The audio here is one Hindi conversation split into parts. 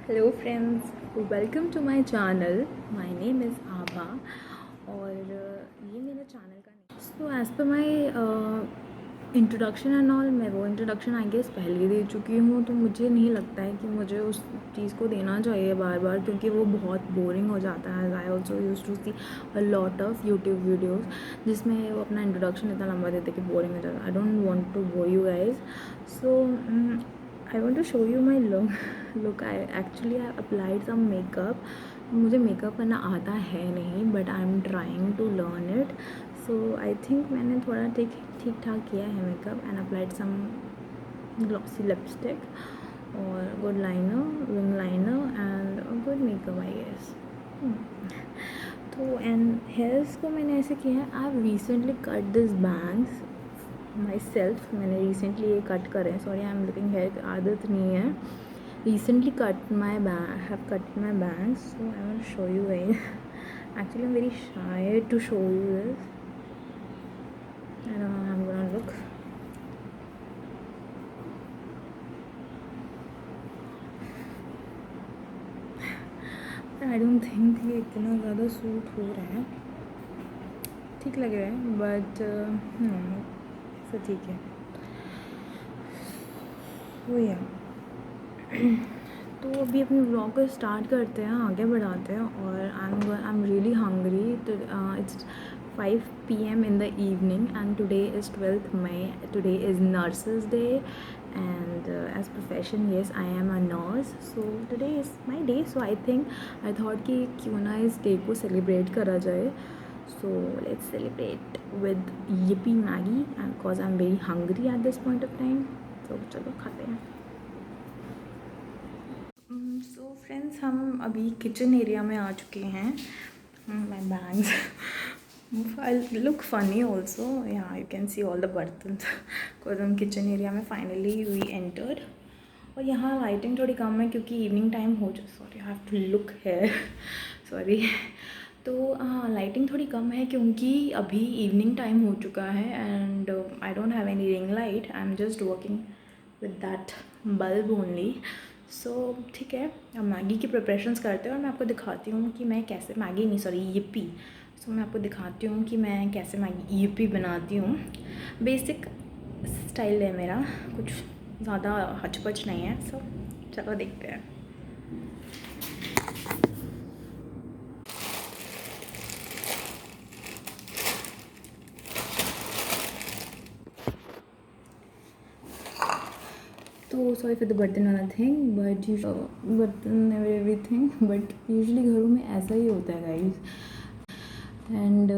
Hello friends, welcome to my channel. My name is Abha और ये मेरा चैनल का so as per my introduction and all, मैं वो इंट्रोडक्शन आई गेस पहले दे चुकी हूँ, तो मुझे नहीं लगता है कि मुझे उस चीज़ को देना चाहिए बार बार, क्योंकि वो बहुत बोरिंग हो जाता है। I also use to see a lot of YouTube videos जिसमें वो अपना इंट्रोडक्शन इतना लंबा देते कि बोरिंग हो जाता है। I don't want to bore you guys, so I want to show you my look. I actually I applied some makeup. मुझे मेकअप करना आता है नहीं, but I am trying to learn it. So I think मैंने थोड़ा ठीक ठाक किया है makeup and applied some glossy lipstick और good liner, wing liner and good makeup I guess. तो एंड हेयर्स को मैंने ऐसे किया है. I have recently cut this bangs myself. मैंने रिसेंटली ये कट करे. Sorry, I am looking hair, आदत नहीं है. Recently cut my have cut my bangs, so I want show you guys. Actually I am very shy to show you this. I don't know, I am gonna look. I don't think ये इतना ज़्यादा सूट हो रहा है. ठीक लग रहा है बट ऐसा ठीक है. वो या तो अभी अपने व्लॉग को स्टार्ट करते हैं, आगे बढ़ाते हैं. और I am really hungry. It's 5 PM in the evening and today is 12th May. Today is Nurses Day and as profession, yes, I am a nurse. So today is my day. So I thought कि क्यों ना इस डे को सेलिब्रेट करा जाए. So let's celebrate with yippee Maggie because I'm very hungry at this point of time. So चलो खाते हैं. सो फ्रेंड्स, हम अभी किचन एरिया में आ चुके हैं. My bangs I look funny also. यहाँ you can see all the bartan. Because हम किचन एरिया में फाइनली वी एंटर्ड. और यहाँ लाइटिंग थोड़ी कम है क्योंकि इवनिंग टाइम हो चुका. Sorry, I have to look hair. Sorry. तो हाँ, लाइटिंग थोड़ी कम है क्योंकि अभी इवनिंग टाइम हो चुका है and I don't have any ring light. I am just working with that bulb only. So ठीक है, अब मैगी की प्रिपरेशंस करते हैं और मैं आपको दिखाती हूँ कि मैं कैसे मैगी नहीं सॉरी yippee. सो मैं आपको दिखाती हूँ कि मैं कैसे मैगी yippee बनाती हूँ. बेसिक स्टाइल है मेरा, कुछ ज़्यादा हचपच नहीं है. सो चलो देखते हैं. तो सॉरी फॉर द बर्तन वाला थिंग, बट बर्तन एवरीथिंग, बट यूजली घरों में ऐसा ही होता है गाइस. एंड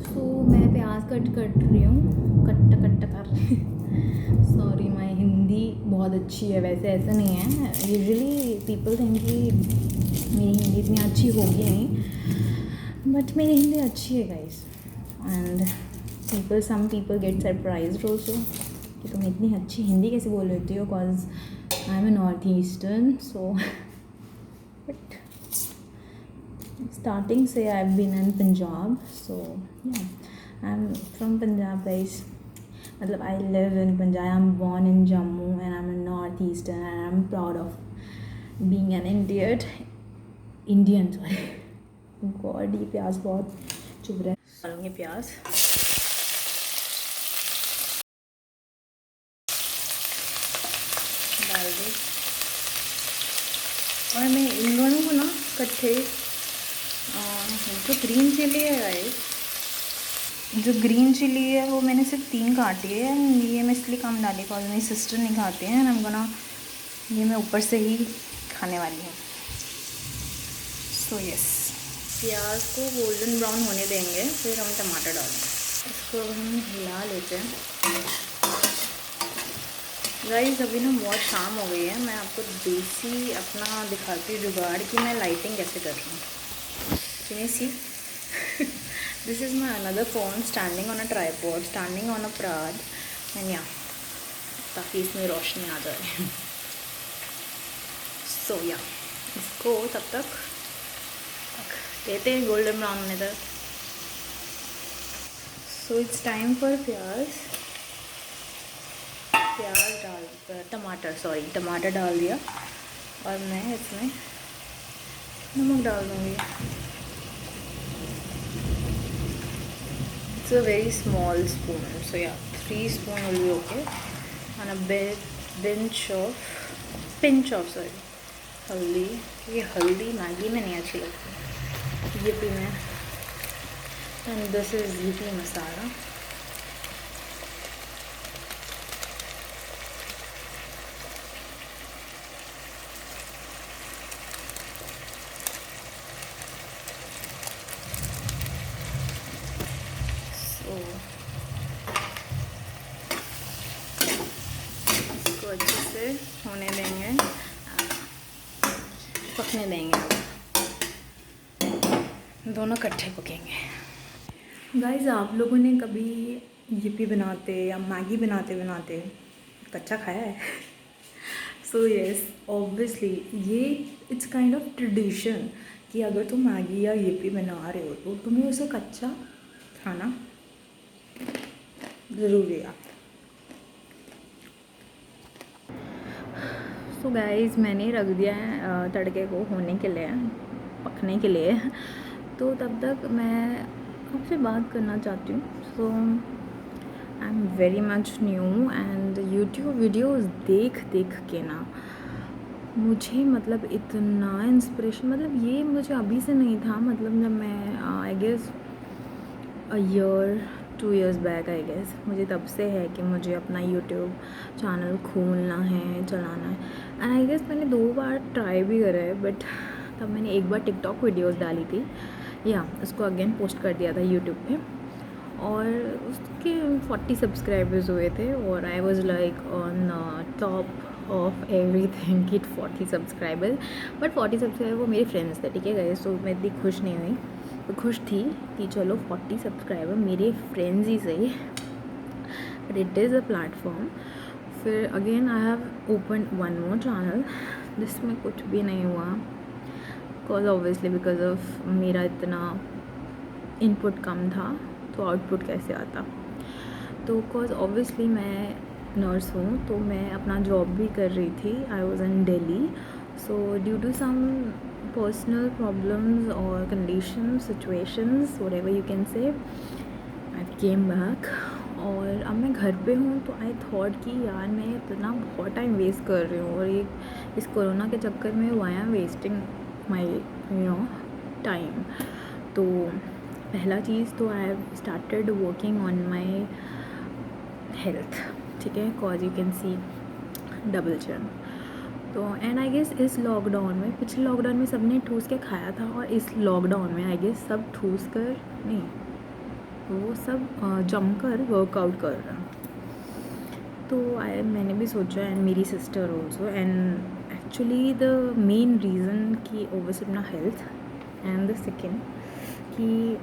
सो मैं प्याज कट रही हूँ. कट कर सॉरी, माई हिंदी बहुत अच्छी है वैसे, ऐसा नहीं है. यूजुअली पीपल थिंक कि मेरी हिंदी इतनी अच्छी होगी नहीं, बट मेरी हिंदी अच्छी है guys. And some people get surprised also कि तुम इतनी अच्छी हिंदी कैसे बोल लेती हो, because I am a north eastern. So but starting say I've been in Punjab, so yeah, I'm from Punjab guys. मतलब I live in Punjab. I'm born in Jammu and I'm a northeastern and I'm proud of being an Indian. Sorry. God, ये प्याज बहुत चुभ रहा है. डालूंगी प्याज. डाल दी. और मैं इन दोनों को ना इकट्ठे जो ग्रीन चिली है गाइस, जो ग्रीन चिली है वो मैंने सिर्फ 3 काटी है. ये मैं इसलिए कम डाली बिकॉज मेरी सिस्टर नहीं खाती है ना. बना ये मैं ऊपर से ही खाने वाली हूँ. सो यस, प्याज को गोल्डन ब्राउन होने देंगे, फिर हम टमाटर डालेंगे. इसको हम हिला लेते हैं गाइस. अभी ना बहुत शाम हो गई है. मैं आपको देसी अपना दिखाती हूँ जुगाड़ कि मैं लाइटिंग कैसे कर रही हूँ. Can you see? This is my another phone standing on a tripod, standing on a prad, and yeah, ताकि इसमें रोशनी आ जाए. So yeah, इसको तब तक देते हैं गोल्डन ब्राउन होने तक. So it's time for प्याज डाल टमाटर डाल दिया. और मैं इसमें नमक डाल दूँगी। It's a very small spoon, so yeah 3 spoon will be okay. And a pinch of sorry haldi. ये हल्दी मैगी में नहीं अच्छी लगती, यिप्पी में। एंड दिस इज़ यिप्पी मसाला। इसको अच्छे से होने देंगे, पकने देंगे, दोनों इकट्ठे पकेंगे। गाइस, आप लोगों ने कभी यिप्पी बनाते या मैगी बनाते बनाते कच्चा खाया है? सो येस, ऑब्वियसली ये इट्स काइंड ऑफ ट्रेडिशन कि अगर तुम मैगी या यिप्पी बना रहे हो तो तुम्हें उसे कच्चा खाना ज़रूरी है। सो गाइस, मैंने रख दिया है तड़के को होने के लिए, पकने के लिए। तो तब तक मैं आपसे बात करना चाहती हूँ। So I am very much new and YouTube videos देख देख के ना मुझे मतलब इतना इंस्पिरेशन, मतलब ये मुझे अभी से नहीं था, मतलब जब मैं I guess a year 2 years back I guess, मुझे तब से है कि मुझे अपना यूट्यूब चैनल खोलना है, चलाना है। एंड आई गेस मैंने 2 बार ट्राई भी करा है, बट तब मैंने एक बार टिकटॉक वीडियोस डाली थी, या उसको अगेन पोस्ट कर दिया था यूट्यूब पे, और उसके 40 सब्सक्राइबर्स हुए थे और I was like on top of everything kit 40 subscriber. But 40 subscriber वो मेरे फ्रेंड्स थे, ठीक है गाइस, तो मैं इतनी खुश नहीं हुई। तो खुश थी कि चलो 40 सब्सक्राइबर मेरे फ्रेंड्स ही सही, but it is a platform. फिर again I have open one more channel जिसमें कुछ भी नहीं हुआ, बिकॉज ऑब्वियसली बिकॉज ऑफ मेरा इतना इनपुट कम था, तो आउटपुट कैसे आता। तो बिकॉज ऑब्वियसली मैं नर्स हूँ, तो मैं अपना जॉब भी कर रही थी। I was in Delhi, so due to some personal problems और condition situations whatever you can say, I came back. और अब मैं घर पे हूँ, तो आई थॉट कि यार मैं इतना बहुत टाइम वेस्ट कर रही हूँ, और ये इस कोरोना के चक्कर में why am wasting my time. तो पहला चीज़ तो I have started working on my health, ठीक है, cause you can see double chin. तो एंड आई गेस इस लॉकडाउन में, पिछले लॉकडाउन में सबने ठूस के खाया था, और इस लॉकडाउन में आई गेस सब ठूस कर नहीं, वो सब जमकर वर्कआउट कर रहे हैं। तो मैंने भी सोचा, एंड मेरी sister also, and actually the main reason कि ओवरसे अपना हेल्थ, एंड द सेकेंड कि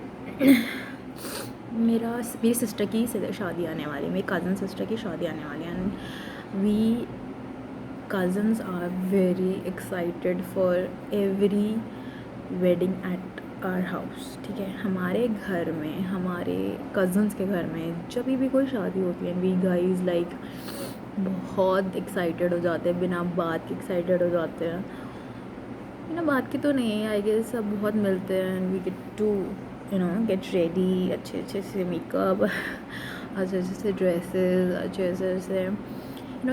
मेरी सिस्टर की शादी आने वाली, मेरी कज़न सिस्टर की शादी आने वाली, and we cousins are very excited for every wedding at our house, ठीक है। हमारे घर में, हमारे कज़न्स के घर में जब भी कोई शादी होती है, वी गाइज लाइक बहुत एक्साइटेड हो जाते हैं, बिना बात के एक्साइटेड हो जाते हैं। बिना बात के तो नहीं है, आई गेस सब बहुत मिलते हैं, and we get to get ready, अच्छे अच्छे से मेकअप, अच्छे अच्छे से ड्रेसेस, अच्छे अच्छे से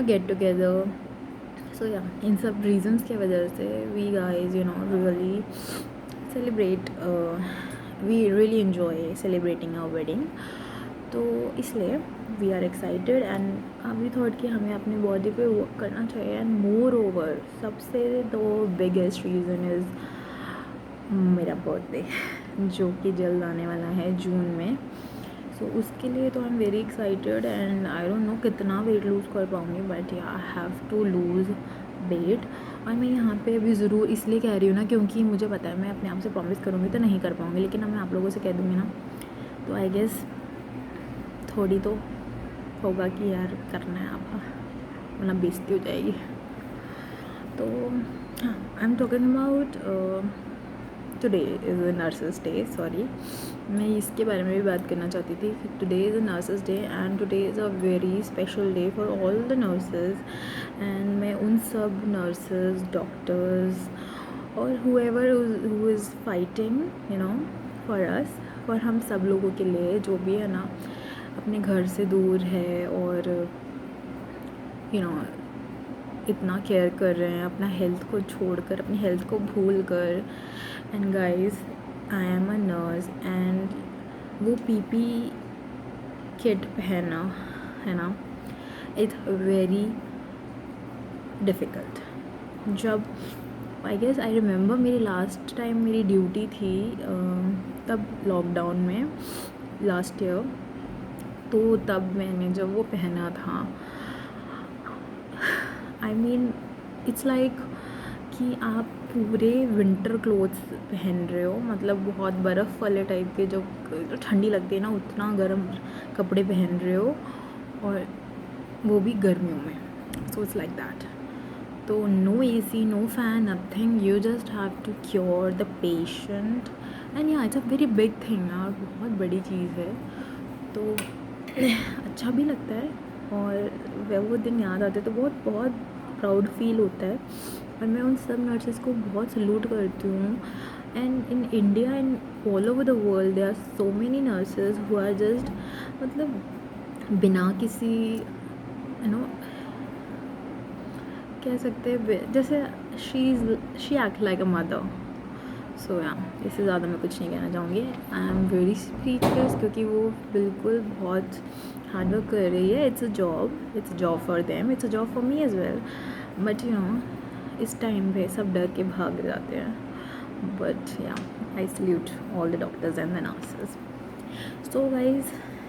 गेट टुगेदर। सो या इन सब रीजंस की वजह से we guys really celebrate, we really enjoy celebrating our wedding. तो इसलिए we are excited, and we thought कि हमें अपनी बॉडी पे वर्क करना चाहिए। एंड मोर ओवर सबसे तो बिगेस्ट रीज़न इज़ मेरा बर्थडे, जो कि जल्द आने वाला है जून में। सो उसके लिए तो I am very excited, and I don't know कितना वेट लूज़ कर पाऊँगी, but yeah I have to lose weight. और मैं यहाँ पे अभी ज़रूर इसलिए कह रही हूँ ना, क्योंकि मुझे पता है मैं अपने आप से प्रॉमिस करूँगी तो नहीं कर पाऊँगी, लेकिन अब मैं आप लोगों से कह दूँगी ना, तो आई गेस थोड़ी तो होगा कि यार करना है आप, वरना बेइज्जती हो जाएगी। तो हाँ, I am talking about today is a nurses day, sorry, मैं इसके बारे में भी बात करना चाहती थी कि today is a nurses day and today is a very special day for all the nurses. And मैं उन सब नर्सेज, डॉक्टर्स और whoever who is fighting for us, for हम सब लोगों के लिए, जो भी है ना अपने घर से दूर है और इतना केयर कर रहे हैं अपना हेल्थ को छोड़कर, अपनी हेल्थ को भूल कर। And guys, I am a nurse and वो पीपी किट पहनना है ना, इट्स वेरी डिफ़िकल्ट। जब आई गेस आई रिमेंबर मेरी लास्ट टाइम मेरी ड्यूटी थी तब लॉकडाउन में लास्ट ईयर, तो तब मैंने जब वो पहना था, आई मीन इट्स लाइक कि आप पूरे विंटर क्लोथ्स पहन रहे हो, मतलब बहुत बर्फ़ वाले टाइप के, जो ठंडी लगती है ना उतना गर्म कपड़े पहन रहे हो, और वो भी गर्मियों में। So it's like that. तो no AC, no fan, nothing, you just have to cure the patient. And yeah it's a very big thing यार, बहुत बड़ी चीज़ है। तो अच्छा भी लगता है, और वो दिन याद आते तो बहुत बहुत प्राउड फील होता है। और मैं उन सब नर्सेस को बहुत सल्यूट करती हूँ। And in India and all over the world there are so many nurses who are just, मतलब बिना किसी कह सकते हैं, जैसे she act like a mother. So yeah इससे ज़्यादा मैं कुछ नहीं कहना चाहूँगी। आई एम वेरी स्पीचलेस, क्योंकि वो बिल्कुल बहुत हार्ड वर्क कर रही है। It's a job for them, it's a job for me as well. But इस टाइम पे सब डर के भाग जाते हैं। But yeah I salute all the doctors and the nurses. So guys,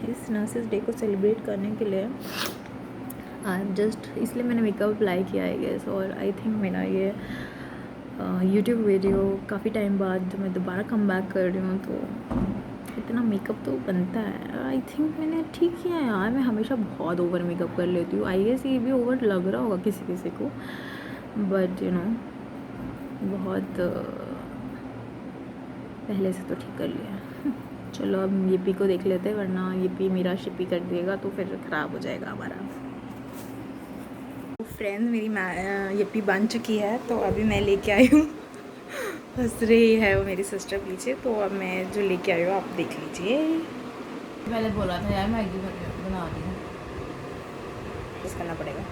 इस नर्सेस डे को सेलिब्रेट करने के लिए इसलिए मैंने मेकअप अप्लाई किया आई गेस। और आई थिंक मेरा ये यूट्यूब वीडियो काफ़ी टाइम बाद मैं दोबारा कम बैक कर रही हूँ, तो इतना मेकअप तो बनता है। आई थिंक मैंने ठीक किया है यार, मैं हमेशा बहुत ओवर मेकअप कर लेती हूँ। आई गेस ये भी ओवर लग रहा होगा किसी किसी को, बट बहुत पहले से तो ठीक कर लिया है। चलो अब ये को देख लेते हैं, वरना ये मेरा शिपी कर देगा तो फिर ख़राब हो जाएगा हमारा। फ्रेंड, मेरी यप्पी बन चुकी है, तो अभी मैं लेके आई हूँ। हंस रही है वो मेरी सिस्टर पीछे, तो अब मैं जो लेके आई हूँ आप देख लीजिए। पहले बोला था यार मैगी बना रही हूँ, बस करना पड़ेगा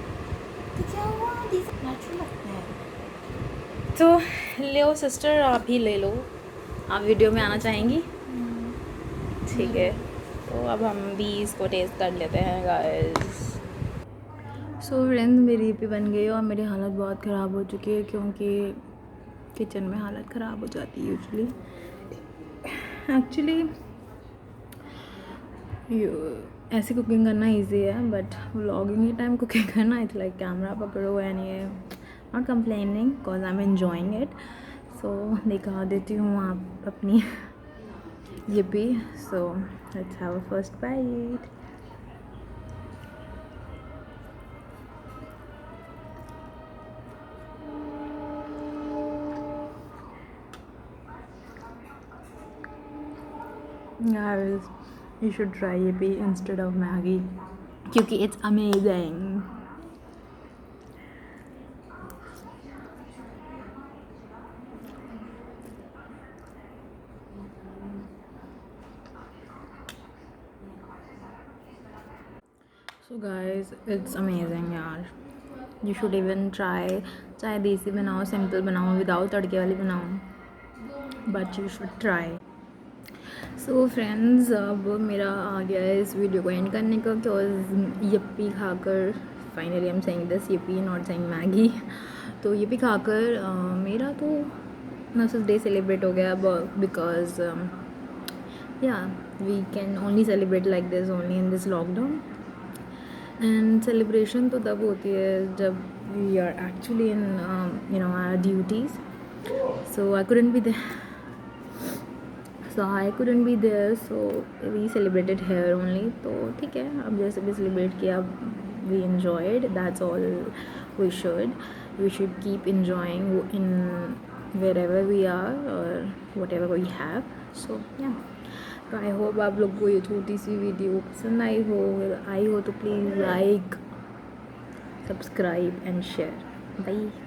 तो क्या हुआ, नेचुरल लगता है। तो लो सिस्टर, आप ही ले लो। आप वीडियो में आना चाहेंगी? ठीक है, तो अब हम भी इसको टेस्ट कर लेते हैं गाइस। सो फ्रेंड्स, मेरी यप्पी बन गई और मेरी हालत बहुत ख़राब हो चुकी है, क्योंकि किचन में हालत ख़राब हो जाती है यूजुअली। एक्चुअली ऐसे कुकिंग करना इजी है, बट व्लॉगिंग के टाइम कुकिंग करना इट्स लाइक कैमरा पकड़ो एंड ये not complaining because I am enjoying it. So दिखा देती हूँ आप अपनी Yippee. So let's have a first bite. Guys, you should try yippee instead of Maggie, क्योंकि it's amazing. So guys, it's amazing यार. You should even try. चाहे देसी बनाओ, सिंपल बनाओ, विदाउट तड़के वाली बनाओ, but you should try. So friends, अब मेरा आ गया है इस वीडियो को एंड करने का, बिकॉज यप्पी खाकर finally I am saying this, Yuppie not saying Maggi. तो यप्पी खाकर मेरा तो नर्सेस डे सेलिब्रेट हो गया, because yeah we can only celebrate like this only in this lockdown. And celebration तो तब होती है जब we are actually in our duties. So I couldn't be there, so we celebrated here only. तो ठीक है, अब जैसे भी सेलिब्रेट किया, we enjoyed, that's all we should keep enjoying in wherever we are or whatever we have. So yeah, तो आई होप आप लोग को ये छोटी सी वीडियो पसंद आई हो तो please like, subscribe and share. Bye.